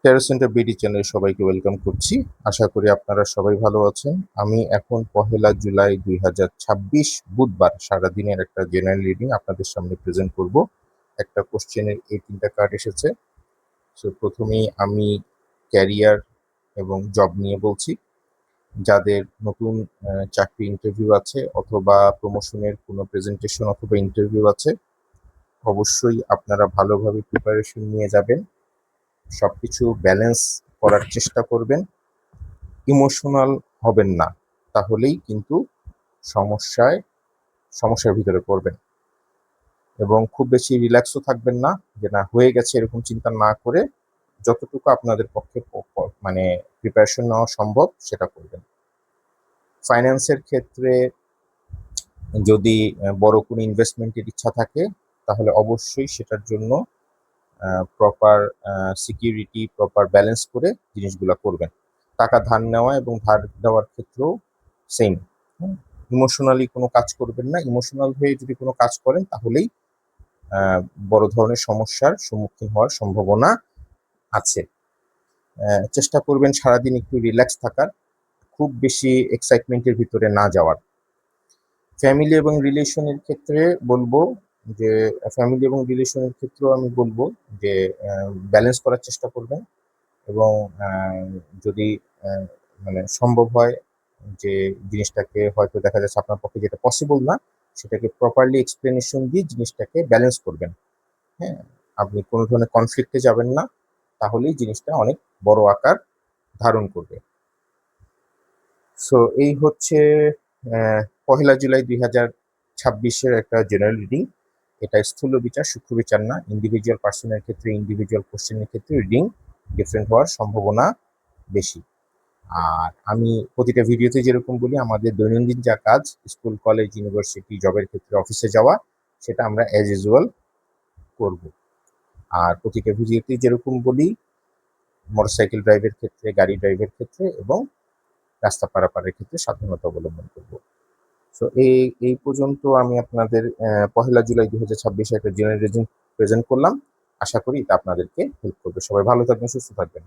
Tarot centre BD চ্যানেলে সবাইকে welcome করছি। আশা করি আপনারা সবাই ভালো আছেন। আমি এখন 1 জুলাই 2026 বুধবার সারাদিনের একটা জেনারেল রিডিং আপনাদের সামনে প্রেজেন্ট করব। একটা কোশ্চেনের এই 3টা কার্ড এসেছে। সো প্রথমেই আমি ক্যারিয়ার এবং জব নিয়ে বলছি। যাদের নতুন চাকরি ইন্টারভিউ আছে অথবা প্রমোশনের কোনো প্রেজেন্টেশন অথবা ইন্টারভিউ আছে, অবশ্যই আপনারা ভালোভাবে প্রিপারেশন নিয়ে যাবেন। সবকিছু ব্যালেন্স করার চেষ্টা করবেন, ইমোশনাল হবেন না, তাহলেই কিন্তু সমস্যার ভিতরে পড়বেন। এবং খুব বেশি রিল্যাক্সও থাকবেন না, যে না হয়ে গেছে এরকম চিন্তা না করে যতটুকু আপনাদের পক্ষে মানে প্রিপারেশন নেওয়া সম্ভব সেটা করবেন। ফাইন্যান্সের ক্ষেত্রে যদি বড় কোনো ইনভেস্টমেন্টের ইচ্ছা থাকে, তাহলে অবশ্যই সেটার জন্য প্রপার সিকিউরিটি, প্রপার ব্যালেন্স করে জিনিসগুলো করবেন। টাকা ধার নেওয়া এবং ধার দেওয়ার ক্ষেত্রেও সেম। ইমোশনালি কোনো কাজ করবেন না। ইমোশনাল হয়ে যদি কোনো কাজ করেন, তাহলেই বড় ধরনের সমস্যার সম্মুখীন হওয়ার সম্ভাবনা আছে। চেষ্টা করবেন সারাদিন একটু রিল্যাক্স থাকার, খুব বেশি এক্সাইটমেন্টের ভিতরে না যাওয়ার। ফ্যামিলি এবং রিলেশনের ক্ষেত্রে বলবো যে ফ্যামিলি এবং রিলেশনের ক্ষেত্রেও আমি বলবো যে ব্যালেন্স করার চেষ্টা করবেন। এবং যদি মানে সম্ভব হয় যে জিনিসটাকে হয়তো দেখা যাচ্ছে আপনার পক্ষে যেটা পসিবল না, সেটাকে প্রপারলি এক্সপ্লেনেশন দিয়ে জিনিসটাকে ব্যালেন্স করবেন। হ্যাঁ, আপনি কোনো ধরনের কনফ্লিক্টে যাবেন না, তাহলেই জিনিসটা অনেক বড় আকার ধারণ করবে। সো এই হচ্ছে 1 জুলাই 2026-এর একটা জেনারেল রিডিং। এটা স্থূল বিচার, সূক্ষ্ম বিচার না। ইন্ডিভিজুয়াল পার্সনের ক্ষেত্রে, ইন্ডিভিজুয়াল কোশ্চেনের ক্ষেত্রে রিডিং ডিফারেন্ট হওয়ার সম্ভাবনা বেশি। আর আমি প্রতিটা ভিডিওতে যেরকম বলি, আমাদের দৈনন্দিন যা কাজ, স্কুল, কলেজ, ইউনিভার্সিটি, জবের ক্ষেত্রে, অফিসে যাওয়া, সেটা আমরা অ্যাজ ইউজুয়াল করব। আর প্রতিটা ভিডিওতে যেরকম বলি, মোটরসাইকেল ড্রাইভের ক্ষেত্রে, গাড়ি ড্রাইভের ক্ষেত্রে এবং রাস্তা পারাপারের ক্ষেত্রে সাবধানতা অবলম্বন করব। সো এই পর্যন্ত আমি আপনাদের 1 জুলাই 2026 একটা জেনারেল রিডিং প্রেজেন্ট করলাম। আশা করি এটা আপনাদেরকে হেল্প করবে। সবাই ভালো থাকবেন, সুস্থ থাকবেন।